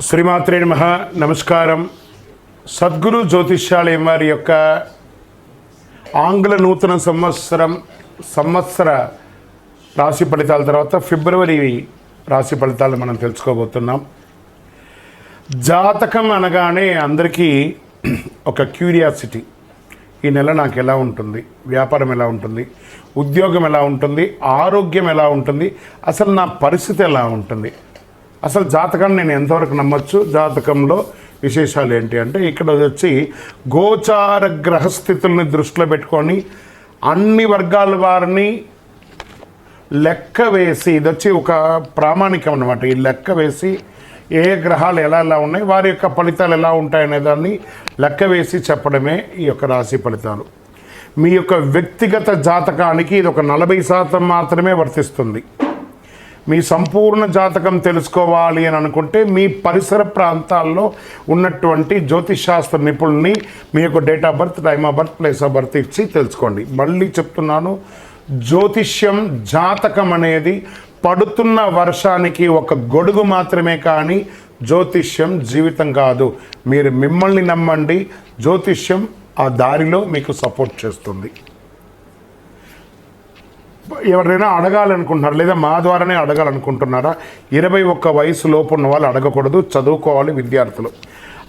శ్రీమాత్రే నమః. నమస్కారం. సద్గురు జ్యోతిష్యాలయం వారి యొక్క ఆంగ్ల నూతన సంవత్సర రాశి ఫలితాల తర్వాత ఫిబ్రవరి రాశి ఫలితాలు మనం తెలుసుకోబోతున్నాం. జాతకం అనగానే అందరికీ ఒక క్యూరియాసిటీ, ఈ నెల నాకు ఎలా ఉంటుంది, వ్యాపారం ఎలా ఉంటుంది, ఉద్యోగం ఎలా ఉంటుంది, ఆరోగ్యం ఎలా ఉంటుంది, అసలు నా పరిస్థితి ఎలా ఉంటుంది, అసలు జాతకాన్ని నేను ఎంతవరకు నమ్మచ్చు, జాతకంలో విశేషాలు ఏంటి అంటే ఇక్కడ వచ్చి గోచార గ్రహస్థితుల్ని దృష్టిలో పెట్టుకొని అన్ని వర్గాల వారిని లెక్క వేసి, ఇది వచ్చి ఒక ప్రామాణికం అన్నమాట. ఈ లెక్క వేసి ఏ గ్రహాలు ఎలా ఎలా ఉన్నాయి, వారి యొక్క ఫలితాలు ఎలా ఉంటాయనే దాన్ని లెక్క వేసి చెప్పడమే ఈ యొక్క రాశి ఫలితాలు. మీ యొక్క వ్యక్తిగత జాతకానికి ఇది ఒక 40% మాత్రమే వర్తిస్తుంది. మీ సంపూర్ణ జాతకం తెలుసుకోవాలి అని అనుకుంటే మీ పరిసర ప్రాంతాల్లో ఉన్నటువంటి జ్యోతిషాస్త్ర నిపుణుల్ని మీ యొక్క date of birth, time of birth, place of birth ఇచ్చి తెలుసుకోండి. మళ్ళీ చెప్తున్నాను, జ్యోతిష్యం, జాతకం అనేది పడుతున్న వర్షానికి ఒక గొడుగు మాత్రమే, కానీ జ్యోతిష్యం జీవితం కాదు. మీరు మిమ్మల్ని నమ్మండి, జ్యోతిష్యం ఆ దారిలో మీకు సపోర్ట్ చేస్తుంది. ఎవరైనా అడగాలనుకుంటున్నారు లేదా మా ద్వారానే అడగాలనుకుంటున్నారా? 21 వయసు లోపు ఉన్న వాళ్ళు అడగకూడదు, చదువుకోవాలి విద్యార్థులు.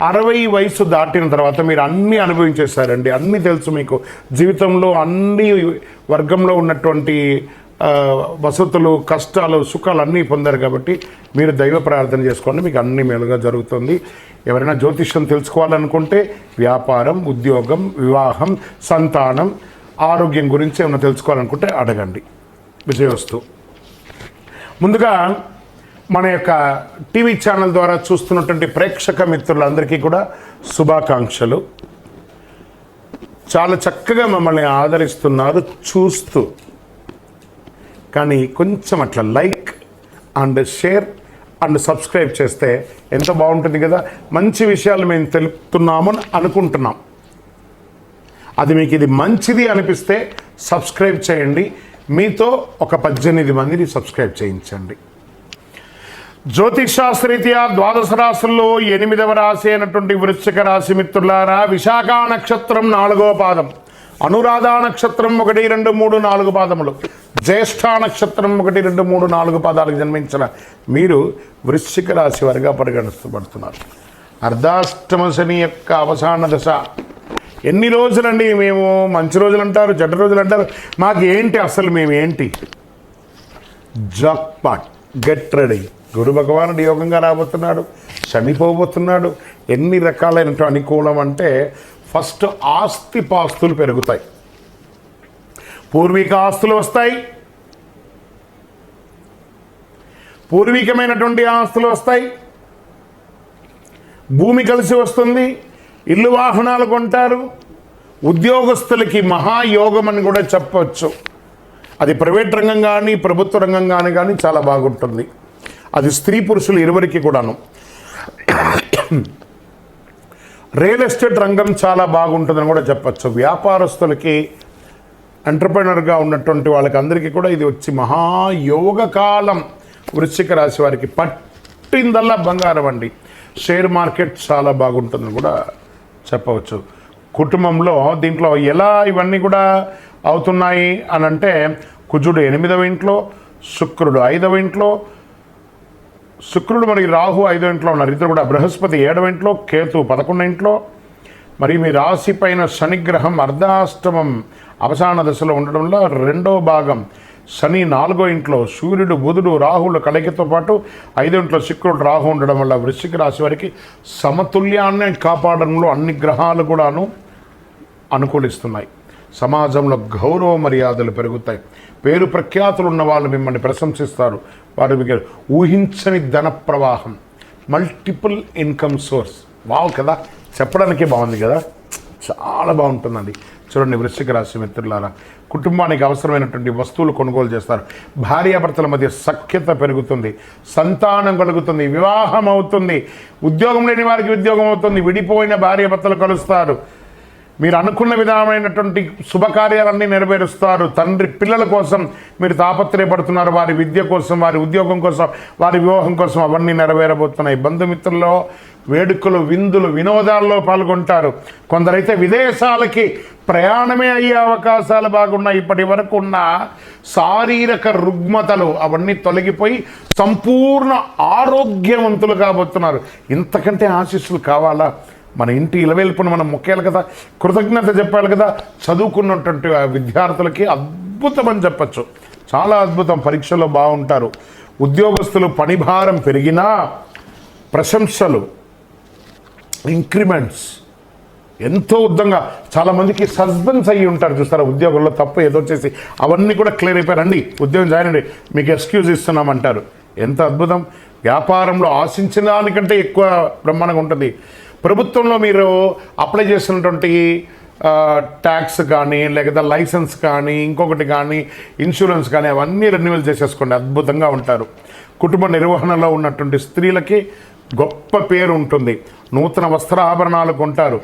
60 వయసు దాటిన తర్వాత మీరు అన్నీ అనుభవించేశారండి, అన్నీ తెలుసు మీకు. జీవితంలో అన్ని వర్గంలో ఉన్నటువంటి వసతులు, కష్టాలు, సుఖాలు అన్నీ పొందారు కాబట్టి మీరు దైవ ప్రార్థన చేసుకోండి, మీకు అన్ని మేలుగా జరుగుతుంది. ఎవరైనా జ్యోతిష్యం తెలుసుకోవాలనుకుంటే వ్యాపారం, ఉద్యోగం, వివాహం, సంతానం, ఆరోగ్యం గురించి ఏమైనా తెలుసుకోవాలనుకుంటే అడగండి. విజయవస్తు. ముందుగా మన యొక్క టీవీ ఛానల్ ద్వారా చూస్తున్నటువంటి ప్రేక్షక మిత్రులందరికీ కూడా శుభాకాంక్షలు. చాలా చక్కగా మమ్మల్ని ఆదరిస్తున్నారు చూస్తూ, కానీ కొంచెం అట్లా like and share and subscribe చేస్తే ఎంత బాగుంటుంది కదా. మంచి విషయాలు మేము తెలుపుతున్నాము అనుకుంటున్నాం. అది మీకు ఇది మంచిది అనిపిస్తే సబ్స్క్రైబ్ చేయండి. మీతో ఒక 18 మందిని సబ్స్క్రైబ్ చేయించండి. జ్యోతిషాస్త్రరీత్యా 12 రాశుల్లో 8వ రాశి అయినటువంటి వృశ్చిక రాశి మిత్రులారా, విశాఖ నక్షత్రం 4వ పాదం, అనురాధ నక్షత్రం 1, 2, 3, 4 పాదములు, జ్యేష్ఠ నక్షత్రం 1, 2, 3, 4 పాదాలకు జన్మించిన మీరు వృశ్చిక రాశి వారిగా పరిగణించబడుతున్నారు. అర్ధాష్టమ శని యొక్క అవసాన దశ. ఎన్ని రోజులండి? మేము మంచి రోజులు అంటారు, చెడ్డ రోజులు అంటారు, మాకు ఏంటి అసలు? మేము ఏంటి? Jackpot, get ready. గురు భగవానుడు యోగంగా రాబోతున్నాడు, చనిపోబోతున్నాడు. ఎన్ని రకాలైన అనుకూలం అంటే ఫస్ట్ ఆస్తిపాస్తులు పెరుగుతాయి, పూర్వీక ఆస్తులు వస్తాయి, పూర్వీకమైనటువంటి ఆస్తులు వస్తాయి, భూమి కలిసి వస్తుంది, ఇల్లు వాహనాలు కొంటారు. ఉద్యోగస్తులకి మహాయోగం అని కూడా చెప్పవచ్చు. అది ప్రైవేట్ రంగం కానీ ప్రభుత్వ రంగం కానీ చాలా బాగుంటుంది. అది స్త్రీ పురుషులు ఇరువురికి కూడాను. రియల్ ఎస్టేట్ రంగం చాలా బాగుంటుందని కూడా చెప్పచ్చు. వ్యాపారస్తులకి, ఎంటర్ప్రెనర్గా ఉన్నటువంటి వాళ్ళకి అందరికీ కూడా ఇది వచ్చి మహాయోగ కాలం. వృశ్చిక రాశి వారికి పట్టిందల్లా బంగారం అండి. షేర్ మార్కెట్ చాలా బాగుంటుందని కూడా చెప్పవచ్చు. కుటుంబంలో దీంట్లో ఎలా ఇవన్నీ కూడా అవుతున్నాయి అని అంటే, కుజుడు 8వ ఇంట్లో, శుక్రుడు 5వ ఇంట్లో, శుక్రుడు మరి రాహు 5వ ఇంట్లో ఉన్నారు. ఇద్దరు కూడా. బృహస్పతి 7వ ఇంట్లో, కేతు 11వ ఇంట్లో. మరి మీ రాశి పైన శనిగ్రహం అర్ధాష్టమం అవసాన దశలో ఉండడంలో 2వ భాగం శని 4వ ఇంట్లో, సూర్యుడు, బుధుడు, రాహుల కలయికతో పాటు 5వ ఇంట్లో శుక్రుడు, రాహు ఉండడం వల్ల వృశ్చిక రాశి వారికి సమతుల్యాన్ని కాపాడడంలో అన్ని గ్రహాలు కూడాను అనుకూలిస్తున్నాయి. సమాజంలో గౌరవ మర్యాదలు పెరుగుతాయి. పేరు ప్రఖ్యాతులు ఉన్న వాళ్ళు మిమ్మల్ని ప్రశంసిస్తారు. వారు మీకు ఊహించని ధన ప్రవాహం, మల్టిపుల్ ఇన్కమ్ సోర్స్. వావ్ కదా, చెప్పడానికే బాగుంది కదా, చాలా బాగుంటుందండి. చూడండి వృశ్చిక రాశి మిత్రులారా, కుటుంబానికి అవసరమైనటువంటి వస్తువులు కొనుగోలు చేస్తారు. భార్యాభర్తల మధ్య సఖ్యత పెరుగుతుంది, సంతానం కలుగుతుంది, వివాహం అవుతుంది, ఉద్యోగం లేని వారికి ఉద్యోగం అవుతుంది, విడిపోయిన భార్యాభర్తలు కలుస్తారు. మీరు అనుకున్న విధమైనటువంటి శుభకార్యాలన్నీ నెరవేరుస్తారు. తండ్రి పిల్లల కోసం మీరు తాపత్రయపడుతున్నారు, వారి విద్య కోసం, వారి ఉద్యోగం కోసం, వారి వివాహం కోసం, అవన్నీ నెరవేరబోతున్నాయి. బంధుమిత్రుల్లో వేడుకలు, విందులు, వినోదాల్లో పాల్గొంటారు. కొందరైతే విదేశాలకి ప్రయాణమే అయ్యే అవకాశాలు బాగున్నాయి. ఇప్పటి వరకు ఉన్న శారీరక రుగ్మతలు అవన్నీ తొలగిపోయి సంపూర్ణ ఆరోగ్యవంతులు కాబోతున్నారు. ఇంతకంటే ఆశీస్సులు కావాలా? మన ఇంటి ఇలవేల్పును మనం మొక్కేయాలి కదా, కృతజ్ఞత చెప్పాలి కదా. చదువుకున్నటువంటి విద్యార్థులకి అద్భుతం అని చెప్పచ్చు, చాలా అద్భుతం. పరీక్షలో బాగుంటారు. ఉద్యోగస్తులు పని భారం పెరిగినా ప్రశంసలు, ఇంక్రిమెంట్స్ ఎంతో ఉద్దంగా. చాలామందికి సస్పెన్స్ అయ్యి ఉంటారు చూస్తారా, ఉద్యోగంలో తప్పు ఏదో చేసి అవన్నీ కూడా క్లియర్ అయిపోయారండి, ఉద్యోగం జాయిన్ అండి, మీకు ఎక్స్క్యూజ్ ఇస్తున్నామంటారు. ఎంత అద్భుతం. వ్యాపారంలో ఆశించిన దానికంటే ఎక్కువ బ్రహ్మాండంగా ఉంటుంది. ప్రభుత్వంలో మీరు అప్లై చేసినటువంటి ట్యాక్స్ కానీ, లేకపోతే లైసెన్స్ కానీ, ఇంకొకటి కానీ, ఇన్సూరెన్స్ కానీ, అవన్నీ రెన్యువల్ చేసేసుకోండి, అద్భుతంగా ఉంటారు. కుటుంబ నిర్వహణలో ఉన్నటువంటి స్త్రీలకి గొప్ప పేరు ఉంటుంది. నూతన వస్త్రాభరణాలు కొంటారు.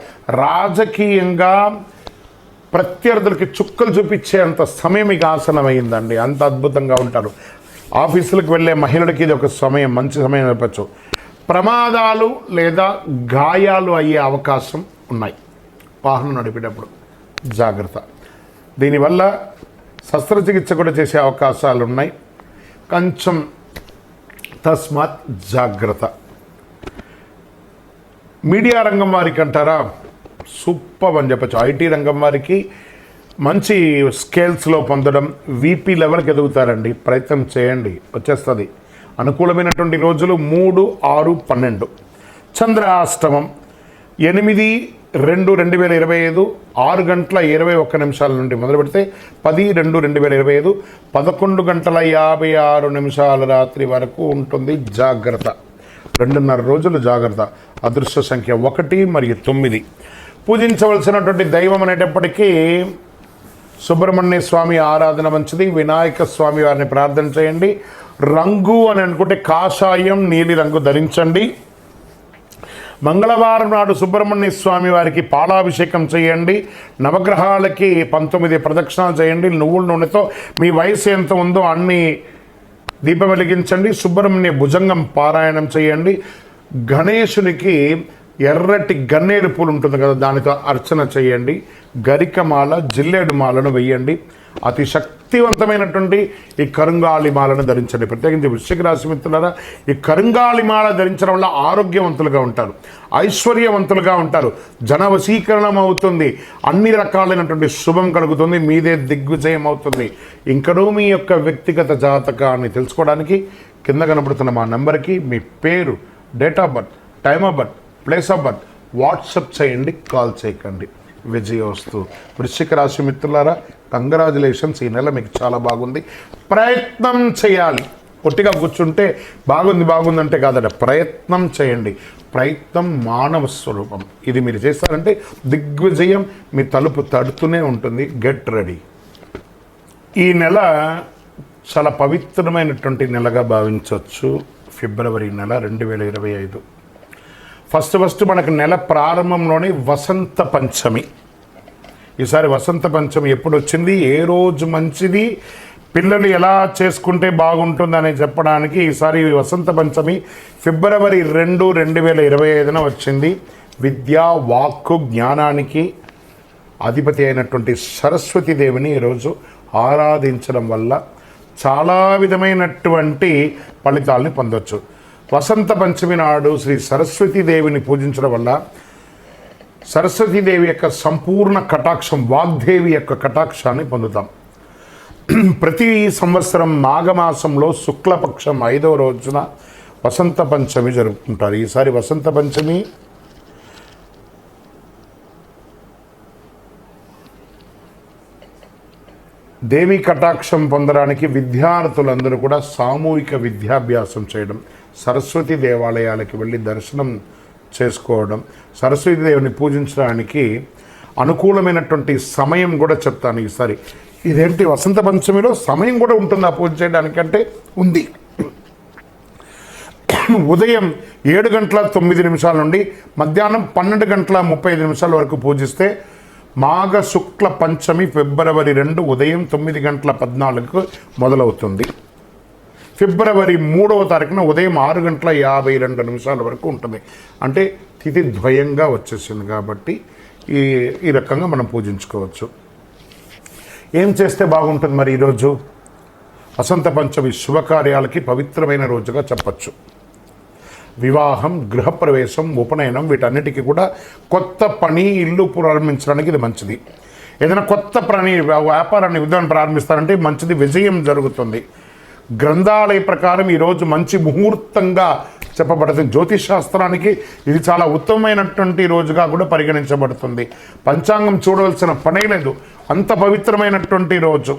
రాజకీయంగా ప్రత్యర్థులకి చుక్కలు చూపించేంత సమయం మీకు ఆసనమైందండి, అంత అద్భుతంగా ఉంటారు. ఆఫీసులకు వెళ్ళే మహిళలకి ఇది ఒక సమయం, మంచి సమయం చెప్పచ్చు. ప్రమాదాలు లేదా గాయాలు అయ్యే అవకాశం ఉన్నాయి వాహనం నడిపేటప్పుడు, జాగ్రత్త. దీనివల్ల శస్త్రచికిత్స కూడా చేసే అవకాశాలు ఉన్నాయి, కొంచెం తస్మాత్ జాగ్రత్త. మీడియా రంగం వారికి అంటారా, సూపర్ అని చెప్పచ్చు. ఐటీ రంగం వారికి మంచి స్కేల్స్లో పొందడం, వీపీ లెవెల్కి ఎదుగుతారండి. ప్రయత్నం చేయండి, వచ్చేస్తుంది. అనుకూలమైనటువంటి రోజులు 3, 6, 12. చంద్రాష్టమం 8/2/2025 6:21 నుండి మొదలు పెడితే 10/2/2025 11:56 రాత్రి వరకు ఉంటుంది. జాగ్రత్త, 2.5 రోజులు జాగ్రత్త. అదృష్ట సంఖ్య 1 మరియు 9. పూజించవలసినటువంటి దైవం అనేటప్పటికీ సుబ్రహ్మణ్య స్వామి ఆరాధన మంచిది. వినాయక స్వామి వారిని ప్రార్థన చేయండి. రంగు అని అనుకుంటే కాషాయం, నీలి రంగు ధరించండి. మంగళవారం నాడు సుబ్రహ్మణ్య స్వామి వారికి పాలాభిషేకం చేయండి. నవగ్రహాలకి 19 ప్రదక్షిణాలు చేయండి. నువ్వుల నూనెతో మీ వయసు ఎంత ఉందో అన్ని దీపం వెలిగించండి. సుబ్రహ్మణ్య భుజంగం పారాయణం చేయండి. గణేశునికి ఎర్రటి గన్నేరు పూలు ఉంటుంది కదా, దానితో అర్చన చేయండి. గరికమాల, జిల్లేడు మాలను వెయ్యండి. అతి శక్తివంతమైనటువంటి ఈ కరుంగాళి మాలను ధరించండి. ప్రత్యేకించి వృశ్చిక రాశి మిత్రులారా, ఈ కరుంగాళి మాల ధరించడం వల్ల ఆరోగ్యవంతులుగా ఉంటారు, ఐశ్వర్యవంతులుగా ఉంటారు, జనవశీకరణం అవుతుంది, అన్ని రకాలైనటువంటి శుభం కలుగుతుంది, మీదే దిగ్విజయం అవుతుంది. ఇంకనూ మీ యొక్క వ్యక్తిగత జాతకాన్ని తెలుసుకోవడానికి కింద కనబడుతున్న మా నెంబర్కి మీ పేరు, date of birth, time of birth, place of birth WhatsApp చేయండి, కాల్ చేయకండి. విజయోస్తు. వృశ్చిక రాశి మిత్రులారా, కంగ్రాచులేషన్స్. ఈ నెల మీకు చాలా బాగుంది. ప్రయత్నం చేయాలి. పొట్టిగా కూర్చుంటే బాగుంది అంటే కాదట, ప్రయత్నం చేయండి. ప్రయత్నం మానవ స్వరూపం. ఇది మీరు చేస్తారంటే దిగ్విజయం మీ తలుపు తడుతూనే ఉంటుంది. Get ready. ఈ నెల చాలా పవిత్రమైనటువంటి నెలగా భావించవచ్చు. ఫిబ్రవరి నెల 2025. ఫస్ట్ మనకు నెల ప్రారంభంలోనే వసంత పంచమి. ఈసారి వసంత పంచమి ఎప్పుడు వచ్చింది, ఏ రోజు మంచిది, పిల్లలు ఎలా చేసుకుంటే బాగుంటుందని చెప్పడానికి ఈసారి వసంత పంచమి ఫిబ్రవరి 2, 2025 వచ్చింది. విద్యా, వాక్కు, జ్ఞానానికి అధిపతి అయినటువంటి సరస్వతీదేవిని ఈరోజు ఆరాధించడం వల్ల చాలా విధమైనటువంటి ఫలితాలని పొందవచ్చు. వసంత పంచమి నాడు శ్రీ సరస్వతీదేవిని పూజించడం వల్ల సరస్వతీదేవి యొక్క సంపూర్ణ కటాక్షం, వాగ్దేవి యొక్క కటాక్షాన్ని పొందుతాం. ప్రతి సంవత్సరం మాఘమాసంలో శుక్లపక్షం 5వ రోజున వసంత పంచమి జరుపుకుంటారు. ఈసారి వసంత పంచమి దేవి కటాక్షం పొందడానికి విద్యార్థులందరూ కూడా సామూహిక విద్యాభ్యాసం చేయడం, సరస్వతి దేవాలయాలకు వెళ్ళి దర్శనం చేసుకోవడం, సరస్వతీదేవిని పూజించడానికి అనుకూలమైనటువంటి సమయం కూడా చెప్తాను ఈసారి. ఇదేంటి వసంత పంచమిలో సమయం కూడా ఉంటుందా పూజ చేయడానికంటే? ఉంది. ఉదయం 7:09 నుండి మధ్యాహ్నం 12:35 వరకు పూజిస్తే మాఘ శుక్ల పంచమి ఫిబ్రవరి 2 ఉదయం 9:14 మొదలవుతుంది. ఫిబ్రవరి 3వ తారీఖున ఉదయం 6:52 వరకు ఉంటుంది. అంటే తిథి ద్వయంగా వచ్చేసింది కాబట్టి ఈ రకంగా మనం పూజించుకోవచ్చు. ఏం చేస్తే బాగుంటుంది మరి ఈరోజు? వసంత పంచమి శుభకార్యాలకి పవిత్రమైన రోజుగా చెప్పచ్చు. వివాహం, గృహప్రవేశం, ఉపనయనం వీటన్నిటికీ కూడా కొత్త పని, ఇల్లు ప్రారంభించడానికి ఇది మంచిది. ఏదైనా కొత్త పని, వ్యాపారాన్ని, ఉద్యోగం ప్రారంభిస్తారంటే మంచిది, విజయం జరుగుతుంది. గ్రంథాలయ ప్రకారం ఈరోజు మంచి ముహూర్తంగా చెప్పబడుతుంది. జ్యోతిష్ శాస్త్రానికి ఇది చాలా ఉత్తమమైనటువంటి రోజుగా కూడా పరిగణించబడుతుంది. పంచాంగం చూడవలసిన పనే లేదు, అంత పవిత్రమైనటువంటి రోజు.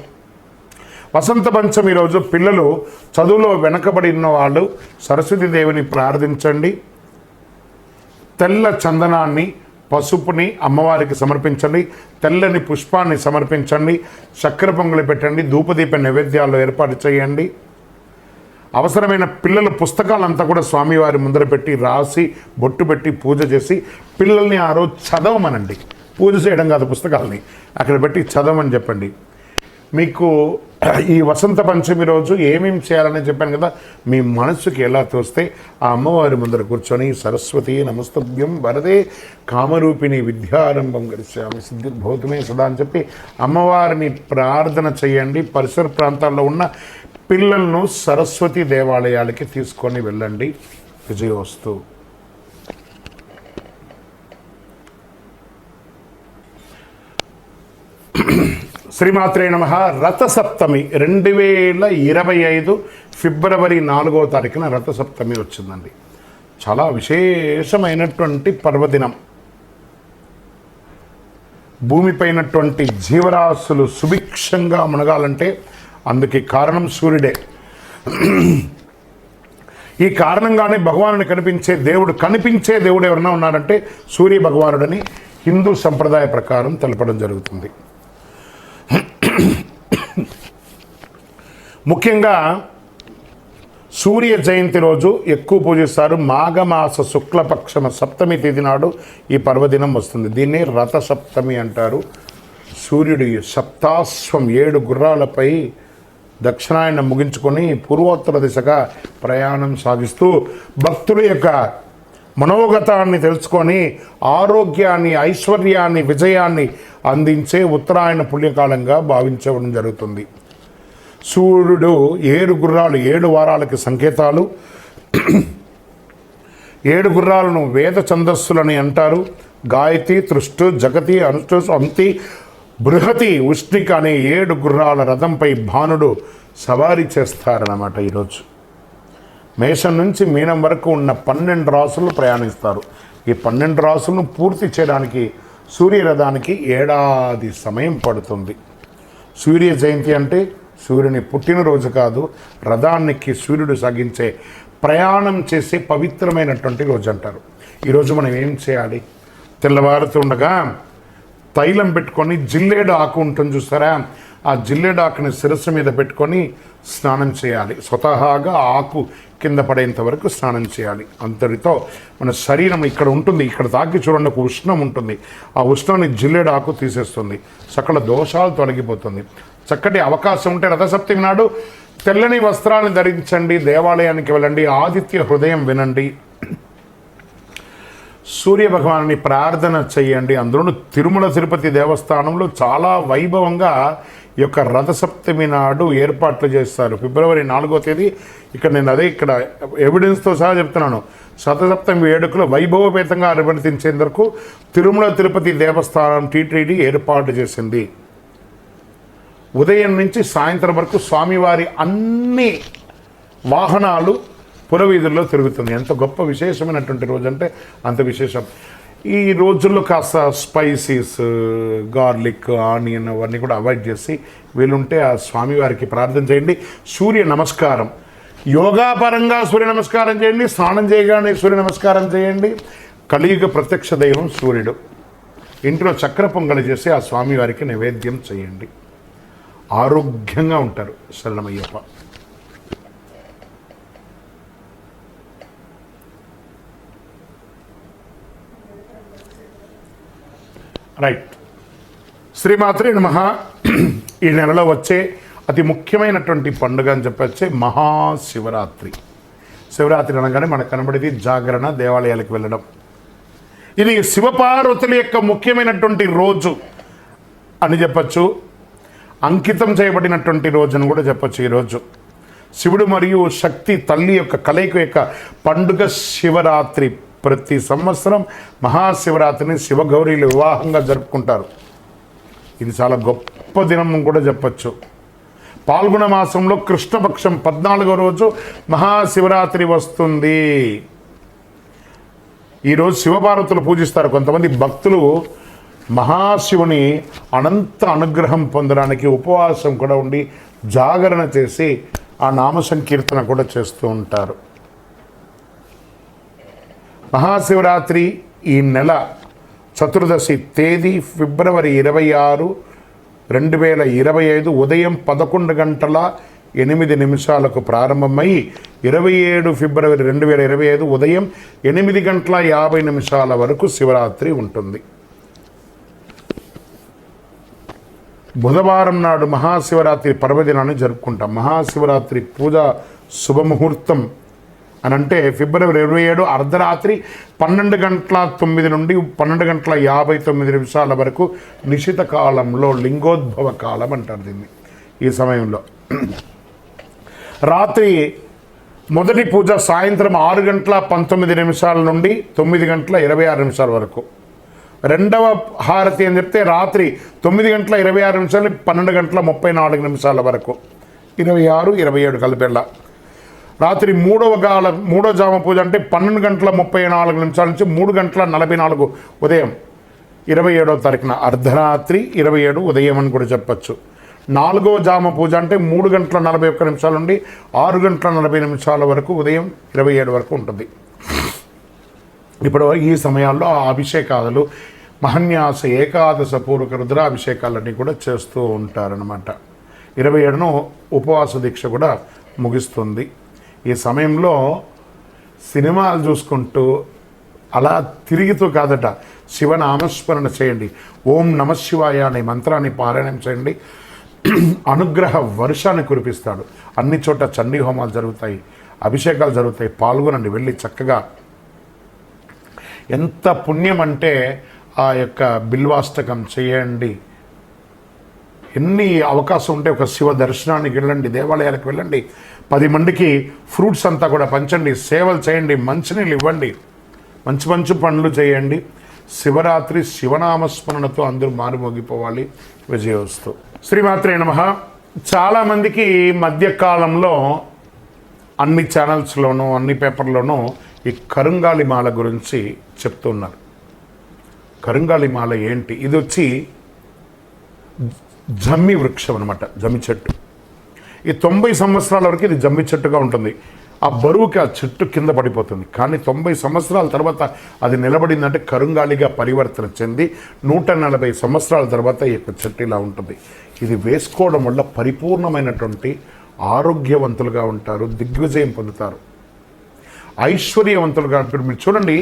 వసంత పంచమి రోజు పిల్లలు చదువులో వెనకబడి ఉన్న వాళ్ళు సరస్వతీ దేవిని ప్రార్థించండి. తెల్ల చందనాన్ని, పసుపుని అమ్మవారికి సమర్పించండి. తెల్లని పుష్పాన్ని సమర్పించండి. చక్కెర పొంగలి పెట్టండి. ధూపదీప నైవేద్యాలు ఏర్పాటు చేయండి. అవసరమైన పిల్లల పుస్తకాలంతా కూడా స్వామివారి ముందర పెట్టి రాసి బొట్టు పెట్టి పూజ చేసి పిల్లల్ని ఆ రోజు చదవమనండి. పూజ చేయడం కాదు, పుస్తకాలని అక్కడ పెట్టి చదవమని చెప్పండి. మీకు ఈ వసంత పంచమి రోజు ఏమేమి చేయాలని చెప్పాను కదా, మీ మనస్సుకి ఎలా తోస్తే ఆ అమ్మవారి ముందర కూర్చొని సరస్వతి నమస్తభ్యం వరదే కామరూపిణి విద్యారంభం గరిష్యామి సిద్ధిర్భూతమే సదా అని చెప్పి అమ్మవారిని ప్రార్థన చేయండి. పరిసర ప్రాంతాల్లో ఉన్న పిల్లలను సరస్వతి దేవాలయాలకి తీసుకొని వెళ్ళండి. విజయోస్తు. శ్రీమాత్రే నమః. రథసప్తమి 2025 ఫిబ్రవరి 4వ తారీఖున రథసప్తమి వచ్చిందండి. చాలా విశేషమైనటువంటి పర్వదినం. భూమిపైనటువంటి జీవరాశులు సుభిక్షంగా మునగాలంటే అందుకే కారణం సూర్యుడే. ఈ కారణంగానే భగవానుని కనిపించే దేవుడు ఎవరన్నా ఉన్నారంటే సూర్య భగవానుడని హిందూ సంప్రదాయ ప్రకారం తెలపడం జరుగుతుంది. ముఖ్యంగా సూర్య జయంతి రోజు ఎక్కువ పూజిస్తారు. మాఘమాస శుక్లపక్షమ సప్తమి తేదీ నాడు ఈ పర్వదినం వస్తుంది. దీన్నే రథసప్తమి అంటారు. సూర్యుడి సప్తాశ్వం 7 గుర్రాలపై దక్షిణాయన ముగించుకొని పూర్వోత్తర దిశగా ప్రయాణం సాగిస్తూ భక్తుల యొక్క మనోగతాన్ని తెలుసుకొని ఆరోగ్యాన్ని, ఐశ్వర్యాన్ని, విజయాన్ని అందించే ఉత్తరాయణ పుణ్యకాలంగా భావించడం జరుగుతుంది. సూర్యుడు 7 గుర్రాలు 7 వారాలకి సంకేతాలు. 7 గుర్రాలను వేద ఛందస్సులని అంటారు. గాయతి, తృష్టు, జగతి, అనుష్టు, అంతి, బృహతి, ఉష్ణిక అనే 7 గుర్రాల రథంపై భానుడు సవారీ చేస్తారన్నమాట. ఈరోజు మేషం నుంచి మీనం వరకు ఉన్న 12 రాసులు ప్రయాణిస్తారు. ఈ 12 రాసులను పూర్తి చేయడానికి సూర్యరథానికి ఏడాది సమయం పడుతుంది. సూర్య జయంతి అంటే సూర్యుని పుట్టినరోజు కాదు, రథానికి సూర్యుడు సాగించే ప్రయాణం చేసే పవిత్రమైనటువంటి రోజు అంటారు. ఈరోజు మనం ఏం చేయాలి? తెల్లవారుతుండగా తైలం పెట్టుకొని జిల్లేడు ఆకు ఉంటుంది చూస్తారా, ఆ జిల్లేడు ఆకుని శిరస్సు మీద పెట్టుకొని స్నానం చేయాలి. స్వతహాగా ఆకు కింద పడేంత వరకు స్నానం చేయాలి. అంతటితో మన శరీరం ఇక్కడ ఉంటుంది, ఇక్కడ తాకి చూడండి ఒక ఉష్ణం ఉంటుంది. ఆ ఉష్ణాన్ని జిల్లేడు ఆకు తీసేస్తుంది. సకల దోషాలు తొలగిపోతుంది. చక్కటి అవకాశం ఉంటే రథసప్తమి నాడు తెల్లని వస్త్రాలను ధరించండి. దేవాలయానికి వెళ్ళండి. ఆదిత్య హృదయం వినండి. సూర్య భగవాన్ని ప్రార్థన చేయండి. అందులో తిరుమల తిరుపతి దేవస్థానంలో చాలా వైభవంగా ఈ యొక్క రథసప్తమి నాడు ఏర్పాట్లు చేస్తారు. ఫిబ్రవరి 4వ తేదీ ఇక్కడ నేను ఇక్కడ ఎవిడెన్స్తో సహా చెప్తున్నాను. రథసప్తమి వేడుకలు వైభవపేతంగా నిర్వర్తించేందుకు తిరుమల తిరుపతి దేవస్థానం టీటీడీ ఏర్పాటు చేసింది. ఉదయం నుంచి సాయంత్రం వరకు స్వామివారి అన్ని వాహనాలు పురవీధుల్లో తిరుగుతుంది. ఎంత గొప్ప విశేషమైనటువంటి రోజు అంటే అంత విశేషం. ఈ రోజుల్లో కాస్త స్పైసీస్, గార్లిక్, ఆనియన్ అవన్నీ కూడా అవాయిడ్ చేసి వీలుంటే ఆ స్వామివారికి ప్రార్థన చేయండి. సూర్య నమస్కారం యోగాపరంగా సూర్య నమస్కారం చేయండి. స్నానం చేయగానే సూర్య నమస్కారం చేయండి. కలియుగ ప్రత్యక్ష దైవం సూర్యుడు. ఇంట్లో చక్కెర పొంగలి చేసి ఆ స్వామివారికి నైవేద్యం చేయండి. ఆరోగ్యంగా ఉంటారు. శరణమయ్యప్ప. రైట్. శ్రీమాత్రే నమః. ఈ నెలలో వచ్చే అతి ముఖ్యమైనటువంటి పండుగ అని చెప్పొచ్చే మహాశివరాత్రి. శివరాత్రి అనగానే మనకు కనబడేది జాగరణ, దేవాలయాలకు వెళ్ళడం. ఇది శివపార్వతుల యొక్క ముఖ్యమైనటువంటి రోజు అని చెప్పచ్చు. అంకితం చేయబడినటువంటి రోజు అని కూడా చెప్పచ్చు. ఈరోజు శివుడు మరియు శక్తి తల్లి యొక్క కలయిక యొక్క పండుగ శివరాత్రి. ప్రతి సంవత్సరం మహాశివరాత్రిని శివగౌరీలు వివాహంగా జరుపుకుంటారు. ఇది చాలా గొప్ప దినం కూడా చెప్పచ్చు. పాల్గొన మాసంలో కృష్ణపక్షం 14వ రోజు మహాశివరాత్రి వస్తుంది. ఈరోజు శివపార్వతులు పూజిస్తారు. కొంతమంది భక్తులు మహాశివుని అనంత అనుగ్రహం పొందడానికి ఉపవాసం కూడా ఉండి జాగరణ చేసి ఆ నామ సంకీర్తన కూడా చేస్తూ ఉంటారు. మహాశివరాత్రి ఈ నెల చతుర్దశి తేదీ ఫిబ్రవరి 26, 2025 ఉదయం 11:08 ప్రారంభమై 27 ఫిబ్రవరి 2025 ఉదయం 8:50 వరకు శివరాత్రి ఉంటుంది. బుధవారం నాడు మహాశివరాత్రి పర్వదినాన్ని జరుపుకుంటాం. మహాశివరాత్రి పూజ శుభముహూర్తం అని అంటే ఫిబ్రవరి 27 అర్ధరాత్రి 12:09 నుండి 12:59 వరకు నిశిత కాలంలో లింగోద్భవ కాలం అంటారు దీన్ని. ఈ సమయంలో రాత్రి మొదటి పూజ సాయంత్రం 6:19 నుండి 9:26 వరకు. రెండవ హారతి అని చెప్తే రాత్రి 9:26 నుండి 12:34 వరకు. 26, 27 కలిపెళ్ళ. రాత్రి మూడో జామ పూజ అంటే 12:34 నుంచి 3:44 ఉదయం 27వ తారీఖున అర్ధరాత్రి 27 ఉదయం అని కూడా చెప్పచ్చు. 4వ జామ పూజ అంటే 3:41 నుండి 6:40 వరకు ఉదయం 27 వరకు ఉంటుంది. ఇప్పుడు ఈ సమయాల్లో ఆ అభిషేకాలు మహన్యాస ఏకాదశ పూర్వక రుద్రాభిషేకాలన్నీ కూడా చేస్తూ ఉంటారనమాట. 27ను ఉపవాస దీక్ష కూడా ముగిస్తుంది. ఈ సమయంలో సినిమాలు చూసుకుంటూ అలా తిరుగుతూ కాదట, శివనామస్మరణ చేయండి. ఓం నమశివాయ అనే మంత్రాన్ని పారాయణం చేయండి. అనుగ్రహ వర్షాన్ని కురిపిస్తాడు. అన్ని చోట చండీ హోమాలు జరుగుతాయి, అభిషేకాలు జరుగుతాయి. పాల్గొనండి, వెళ్ళి చక్కగా. ఎంత పుణ్యం అంటే ఆ యొక్క బిల్వాష్టకం చేయండి. ఎన్ని అవకాశం ఉంటే ఒక శివ దర్శనానికి వెళ్ళండి, దేవాలయాలకు వెళ్ళండి, 10 మందికి ఫ్రూట్స్ అంతా కూడా పంచండి, సేవలు చేయండి, మంచినీళ్ళు ఇవ్వండి, మంచి మంచి పనులు చేయండి. శివరాత్రి శివనామస్మరణతో అందరూ మారుమోగిపోవాలి. విజయోస్తు. శ్రీమాత్రే నమః. చాలామందికి మధ్యకాలంలో అన్ని ఛానల్స్లోనూ అన్ని పేపర్లోనూ ఈ కరుంగాలి మాల గురించి చెప్తున్నారు. కరుంగాలి మాల ఏంటి? ఇది వచ్చి జమ్మి వృక్షం అనమాట, జమ్మి చెట్టు. ఈ 90 సంవత్సరాల వరకు ఇది జమ్మి చెట్టుగా ఉంటుంది. ఆ బరువుకి ఆ చెట్టు కింద పడిపోతుంది. కానీ 90 సంవత్సరాల తర్వాత అది నిలబడిందంటే కరుంగాలిగా పరివర్తన చెంది 140 సంవత్సరాల తర్వాత ఈ యొక్క చెట్టు ఇలా ఉంటుంది. ఇది వేసుకోవడం వల్ల పరిపూర్ణమైనటువంటి ఆరోగ్యవంతులుగా ఉంటారు, దిగ్విజయం పొందుతారు, ఐశ్వర్యవంతులుగా. ఇప్పుడు మీరు చూడండి,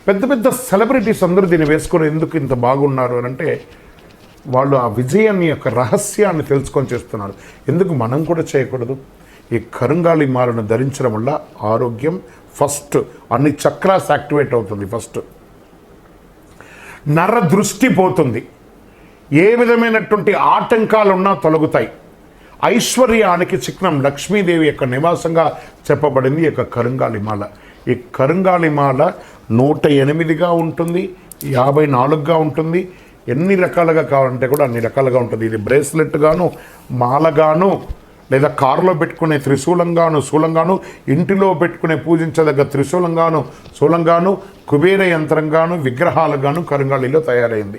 పెద్ద పెద్ద సెలబ్రిటీస్ అందరూ దీన్ని వేసుకొని ఎందుకు ఇంత బాగున్నారు అని అంటే వాళ్ళు ఆ విజయాన్ని యొక్క రహస్యాన్ని తెలుసుకొని చేస్తున్నారు. ఎందుకు మనం కూడా చేయకూడదు? ఈ కరుంగాలి మాలను ధరించడం వల్ల ఆరోగ్యం ఫస్ట్, అన్ని చక్రాస్ యాక్టివేట్ అవుతుంది. ఫస్ట్ నర దృష్టి పోతుంది, ఏ విధమైనటువంటి ఆటంకాలు ఉన్నా తొలగుతాయి. ఐశ్వర్యానికి చిహ్నం లక్ష్మీదేవి యొక్క నివాసంగా చెప్పబడింది ఈ యొక్క కరుంగాలి మాల. ఈ కరుంగాలి మాల 108గా ఉంటుంది, 54గా ఉంటుంది. ఎన్ని రకాలుగా కావాలంటే కూడా అన్ని రకాలుగా ఉంటుంది. ఇది బ్రేస్లెట్ గాను, మాలగాను, లేదా కారులో పెట్టుకునే త్రిశూలంగాను, శూలంగాను, ఇంటిలో పెట్టుకునే పూజించదగ్గ త్రిశూలంగాను, శూలంగాను, కుబేర యంత్రంగాను, విగ్రహాలుగాను కరుంగాలిలో తయారైంది.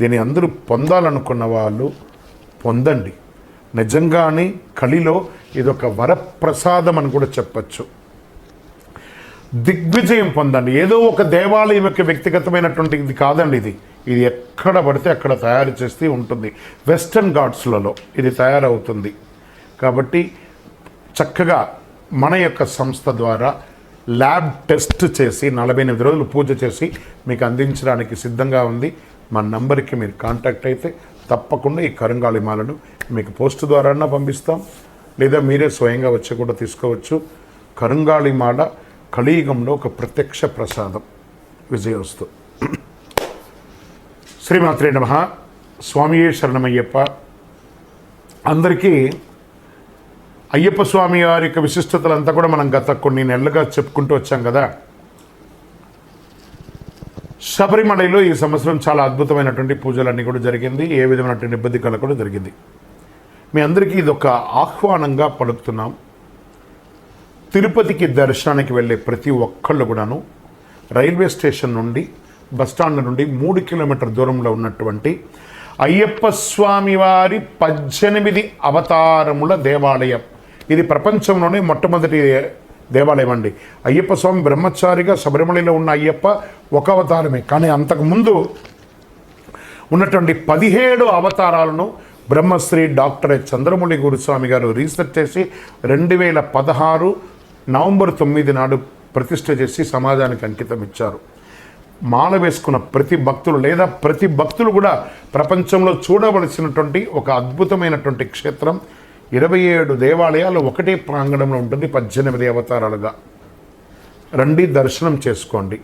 దీన్ని అందరూ పొందాలనుకున్న వాళ్ళు పొందండి. నిజంగానే కలిలో ఇదొక వరప్రసాదం అని కూడా చెప్పచ్చు. దిగ్విజయం పొందండి. ఏదో ఒక దేవాలయం యొక్క వ్యక్తిగతమైనటువంటి ఇది కాదండి. ఇది ఎక్కడ పడితే అక్కడ తయారు చేస్తూ ఉంటుంది. వెస్టర్న్ ఘాట్స్లలో ఇది తయారవుతుంది. కాబట్టి చక్కగా మన యొక్క సంస్థ ద్వారా ల్యాబ్ టెస్ట్ చేసి 48 రోజులు పూజ చేసి మీకు అందించడానికి సిద్ధంగా ఉంది. మా నంబర్కి మీరు కాంటాక్ట్ అయితే తప్పకుండా ఈ కరుంగాళి మాలను మీకు పోస్ట్ ద్వారా పంపిస్తాం, లేదా మీరే స్వయంగా వచ్చి కూడా తీసుకోవచ్చు. కరుంగాళి మాల కలియుగంలో ఒక ప్రత్యక్ష ప్రసాదం. విజయోస్తు. శ్రీమాత్రే నమః. స్వామియే శరణమయ్యప్ప. అందరికీ అయ్యప్ప స్వామి వారి యొక్క విశిష్టతలంతా కూడా మనం గత కొన్ని నెలలుగా చెప్పుకుంటూ వచ్చాం కదా. శబరిమలలో ఈ సంవత్సరం చాలా అద్భుతమైనటువంటి పూజలన్నీ కూడా జరిగింది. ఏ విధమైనటువంటి ఇబ్బంది కూడా జరిగింది. మీ అందరికీ ఇది ఒక ఆహ్వానంగా పలుకుతున్నాం. తిరుపతికి దర్శనానికి వెళ్ళే ప్రతి ఒక్కళ్ళు కూడాను రైల్వే స్టేషన్ నుండి బస్టాండ్ నుండి 3 కిలోమీటర్ దూరంలో ఉన్నటువంటి అయ్యప్ప స్వామి వారి 18 అవతారముల దేవాలయం. ఇది ప్రపంచంలోనే మొట్టమొదటి దేవాలయం అండి. అయ్యప్ప స్వామి బ్రహ్మచారిగా శబరిమలలో ఉన్న అయ్యప్ప ఒక అవతారమే, కానీ అంతకుముందు ఉన్నటువంటి 17 అవతారాలను బ్రహ్మశ్రీ డాక్టర్ చంద్రమౌళి గురుస్వామి గారు రీసెర్చ్ చేసి 2016 నవంబర్ 9 నాడు ప్రతిష్ఠ చేసి సమాజానికి అంకితం ఇచ్చారు. మాల వేసుకున్న ప్రతి భక్తులు లేదా ప్రతి భక్తులు కూడా ప్రపంచంలో చూడవలసినటువంటి ఒక అద్భుతమైనటువంటి క్షేత్రం. 27 దేవాలయాలు ఒకటే ప్రాంగణంలో ఉంటుంది, 18 అవతారాలుగా. రండి, దర్శనం చేసుకోండి.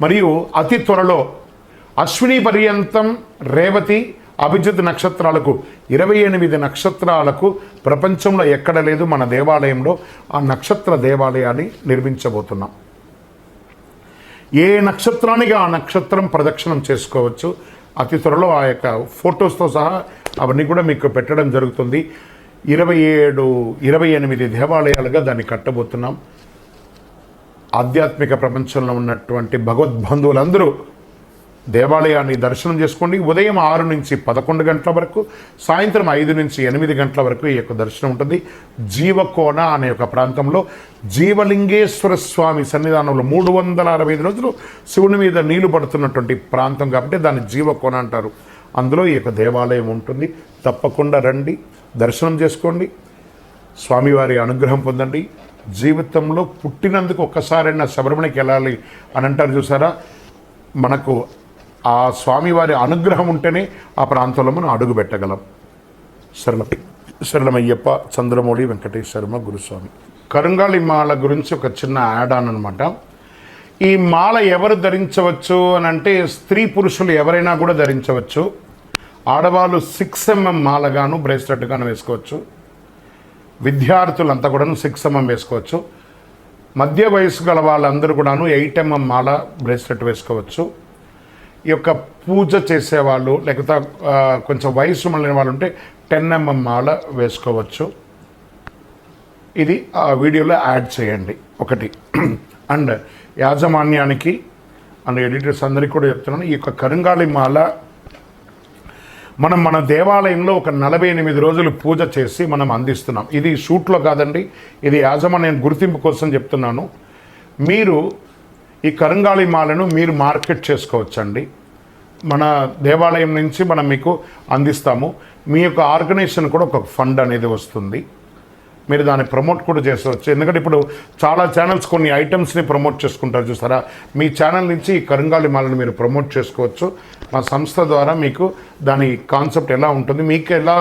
మరియు అతి త్వరలో అశ్విని పర్యంతం రేవతి అభిజిత్ నక్షత్రాలకు 28 నక్షత్రాలకు ప్రపంచంలో ఎక్కడ లేదు మన దేవాలయంలో ఆ నక్షత్ర దేవాలయాన్ని నిర్మించబోతున్నాం. ఏ నక్షత్రానికి ఆ నక్షత్రం ప్రదక్షిణం చేసుకోవచ్చు. అతి త్వరలో ఆ యొక్క ఫొటోస్తో సహా అవన్నీ కూడా మీకు పెట్టడం జరుగుతుంది. 28 దేవాలయాలుగా దాన్ని కట్టబోతున్నాం. ఆధ్యాత్మిక ప్రపంచంలో ఉన్నటువంటి భగవద్బంధువులందరూ దేవాలయాన్ని దర్శనం చేసుకోండి. ఉదయం 6 నుంచి 11 గంటల వరకు, సాయంత్రం 5 నుంచి 8 గంటల వరకు ఈ యొక్క దర్శనం ఉంటుంది. జీవకోన అనే ఒక ప్రాంతంలో జీవలింగేశ్వర స్వామి సన్నిధానంలో 365 రోజులు శివుని మీద నీళ్లు పడుతున్నటువంటి ప్రాంతం కాబట్టి దాన్ని జీవకోన అంటారు. అందులో ఈ యొక్క దేవాలయం ఉంటుంది. తప్పకుండా రండి, దర్శనం చేసుకోండి, స్వామివారి అనుగ్రహం పొందండి. జీవితంలో పుట్టినందుకు ఒక్కసారైనా శబరిమలకి వెళ్ళాలి అని అంటారు చూసారా. మనకు ఆ స్వామివారి అనుగ్రహం ఉంటేనే ఆ ప్రాంతంలో మనం అడుగు పెట్టగలం. శరణమయ్యప్ప. చంద్రమౌళి వెంకటేశ్వరమ గురుస్వామి. కరుంగాళి మాల గురించి ఒక చిన్న యాడ్ ఆన్ అనమాట. ఈ మాల ఎవరు ధరించవచ్చు అని అంటే స్త్రీ పురుషులు ఎవరైనా కూడా ధరించవచ్చు. ఆడవాళ్ళు 6mm మాలగాను బ్రేస్లెట్గాను వేసుకోవచ్చు. విద్యార్థులంతా కూడాను 6mm వేసుకోవచ్చు. మధ్య వయసు గల వాళ్ళందరూ కూడాను 8mm మాల బ్రేస్లెట్ వేసుకోవచ్చు. ఈ యొక్క పూజ చేసేవాళ్ళు లేకపోతే కొంచెం వయసు మళ్ళిన వాళ్ళు ఉంటే 10mm మాల వేసుకోవచ్చు. ఇది ఆ వీడియోలో యాడ్ చేయండి ఒకటి. అండ్ యాజమాన్యానికి అండ్ ఎడిటర్స్ అందరికీ కూడా చెప్తున్నాను, ఈ యొక్క కరుంగాళి మాల మన దేవాలయంలో ఒక 48 రోజులు పూజ చేసి మనం అందిస్తున్నాం. ఇది షూట్లో కాదండి, ఇది యాజమాన్యం గుర్తింపు కోసం చెప్తున్నాను. మీరు ఈ కరుంగాళి మాలను మీరు మార్కెట్ చేసుకోవచ్చండి. మన దేవాలయం నుంచి మనం మీకు అందిస్తాము. మీ యొక్క ఆర్గనైజేషన్ కూడా ఒక ఫండ్ అనేది వస్తుంది. మీరు దాన్ని ప్రమోట్ కూడా చేసుకోవచ్చు. ఎందుకంటే ఇప్పుడు చాలా ఛానల్స్ కొన్ని ఐటమ్స్ని ప్రమోట్ చేసుకుంటారు చూసారా. మీ ఛానల్ నుంచి ఈ కరుంగాళి మాలను మీరు ప్రమోట్ చేసుకోవచ్చు. మా సంస్థ ద్వారా మీకు దాని కాన్సెప్ట్ ఎలా ఉంటుంది, మీకు ఎలా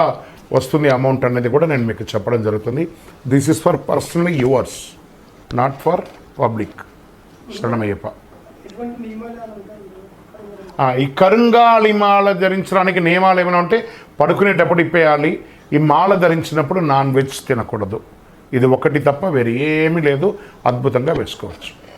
వస్తుంది అమౌంట్ అనేది కూడా నేను మీకు చెప్పడం జరుగుతుంది. This is for personally yours, not for public. శరణమయ్యప్ప. ఈ కరుంగాళి మాల ధరించడానికి నియమాలు ఏమైనా ఉంటే పడుకునేటప్పుడు ఇప్పేయాలి. ఈ మాల ధరించినప్పుడు నాన్ వెజ్ తినకూడదు. ఇది ఒకటి తప్ప వేరే ఏమీ లేదు. అద్భుతంగా వేసుకోవచ్చు.